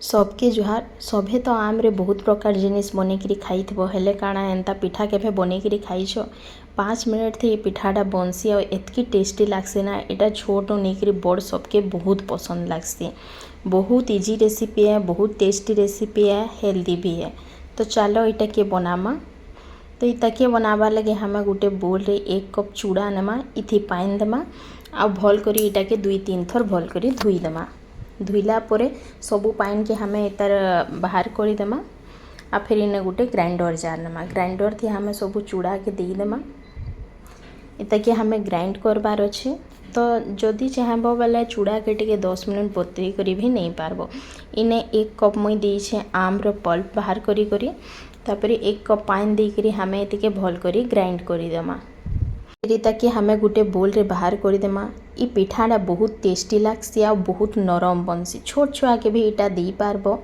सबके जुहार सभे तो आम्रे बहुत प्रकार जिनिस बनेकरी खाइथबो हेले काଣା एंता पिठा केभे बनेकरी खाइछ 5 मिनट थी पिठाटा बनसी और एतकी टेस्टी लागसी ना एटा छोट नेकरी बड़ सबके बहुत पसंद लागसी। बहुत इजी रेसिपी है, बहुत टेस्टी रेसिपी है, हेल्दी भी है। तो चलो इटा के बनामा। तो इता के बनावा लगे हमें गोटे बोल रे 1 कप चूड़ा नेमा इथि पानी देमा आ भल करी इटा के 2-3 थर भल करी धुई देमा। धुईला परे सबू पानी के हमें इतार बाहर कर देमा आ फिर इने गोटे ग्राइंडर जार नेमा। ग्राइंडर थी हमें सबू चूड़ा के दे देमा। इता के हमें ग्राइंड करबार अच्छे। तो जदि चाहबो बेले चूड़ा के टिके 10 मिनट बतरी करी भी नहीं पारबो। इने 1 कप मुई देछे आम्र पल्प बाहर करी करी तापरे 1 कप पानी देकरी हमें इतके भल करी ग्राइंड करी देमा। ताकि हमें गोटे बोल रे बाहर कर देमा। इ पिठाटा बहुत टेस्टी लागसी आ बहुत नरम बनसी। छोट छुआ के भी इटा दे पारबो।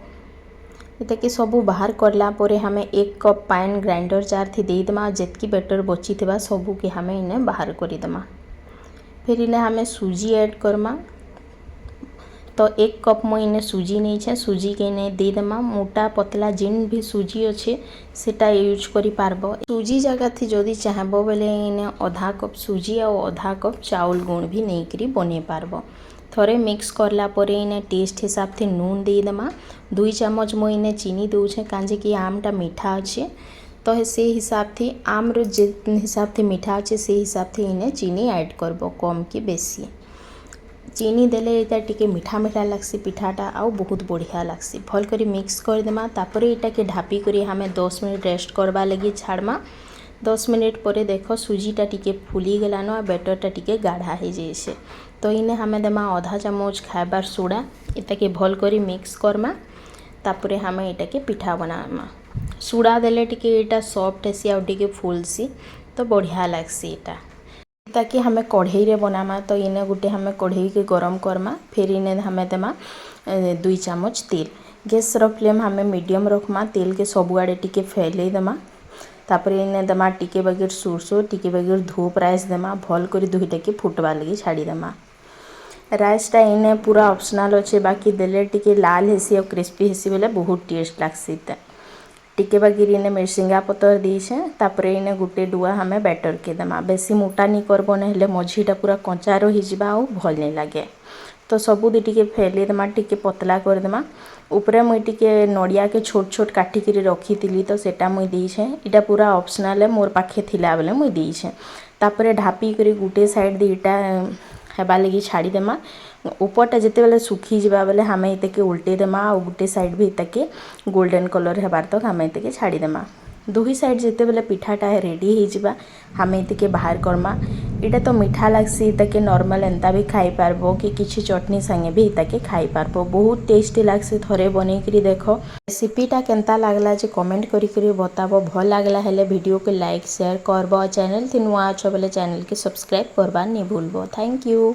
ताकि सबू बाहर करला परे हमें 1 कप पानी ग्राइंडर जार थी दे देमा। जेतकी बेटर बची थिबा सबू के हमें इने बाहर कर देमा। फिर इने हमें सूजी ऐड करमा। तो 1 कप मुई इने सूजी नहीं छे, सूजी के इने दे देमा। मोटा पतला जिन भी सूजी अच्छे सेटा यूज करी पारबो। सूजी जगह थी जदि चाहबो बेले इने आधा कप सूजी और आधा कप चाउल गुण भी नहीं करी बने पारबो। थोड़े मिक्स करला परे इने टेस्ट हिसाब थी नून दे देमा। 2 चम्मच मुई इने चीनी दूछे कांजे कि आमटा मीठा अच्छे। तो से हिसाब थी आम्र जे हिसाब थी मीठा अच्छे से हिसाब थी इने चीनी ऐड करबो कम कि बेसी। चीनी देले इटा टिके मीठा मीठा लागसी पिठाटा आउ बहुत बढ़िया लागसी। भल करी मिक्स कर देमा। तापरे इटा के ढापी करी हमें 10 मिनट रेस्ट करवा लगी छाड़मा। 10 मिनट परे देखो सूजीटा टिके फुली गलानो आ बेटरटा टिके गाढ़ा हो जाइए। तो इने हमें देमा आधा चम्मच खाइबार सोडा इटा के भल करी मिक्स करमा। तापरे हमें इटा के पिठा बनामा। सोडा देले टिके इटा सॉफ्ट हेसी आ टिके फुलसी तो बढ़िया लागसी इटा। ताकि हमें कढ़ाई रे बनामा। तो इने गोटे हमें कढ़ाई के गरम करमा। फिर इने हमें देमा 2 चम्मच तेल। गैस रो फ्लेम हमें मीडियम रखमा। तेल के सबुआड़े टिके फैले देमा। तापरे इने देमा टिके बगैर सुरसो टिके बगैर धूप राइस देमा। भल करी दुईटा के फुटवा लगी छाड़ी देमा। राइसटा इने पूरा ऑप्शनल अच्छे बाकी देले टिके लाल हेसी और क्रिस्पी हेसी बेले बहुत टेस्ट लागसी। टिके बगैर इने मिर्सिंगा पतर दीछे। तापरे इने गोटे डुआ हमें बैटर के देमा। बेसी मोटा नहीं करबो ना हेले मझीटा पूरा कंचा रही जिबा आ भल नहीं लगे। तो सबू दी टिके फैले देमा टिके पतला कर देमा। ऊपरे मुई टिके नड़िया के छोट छोट काटी करी रखी थिली तो सेटा मुई देछे। इटा पूरा ऑप्शनल है मोर पाखे थिला बेले मुई देछे। तापरे ढापी करी गोटे साइड दी इटा हेबा लगी छाड़ी देमा। ऊपरटा जिते बेले सुखी जिबा बेले हमें इते के उल्टे देमा और गोटे साइड भी इते के गोल्डन कलर हेबार तक हमें इते के छाड़ी देमा। दुही साइड जिते बेले पिठाटा है रेडी हो जिबा हमें इते के बाहर करमा। इटा तो मीठा लागसी इते के नॉर्मल एंता भी खाई पारबो कि किछि चटनी संगे भी इते के खाई पारबो। बहुत टेस्टी लागसी। थोड़े बनै करी देखो। रेसिपीटा केनता लागला जे कमेंट करी करी बताबो। भल लागला हेले वीडियो के लाइक शेयर करबो। चैनल थी नुआ अछ बेले चैनल के सब्सक्राइब करबा नहीं भूलबो। Thank you.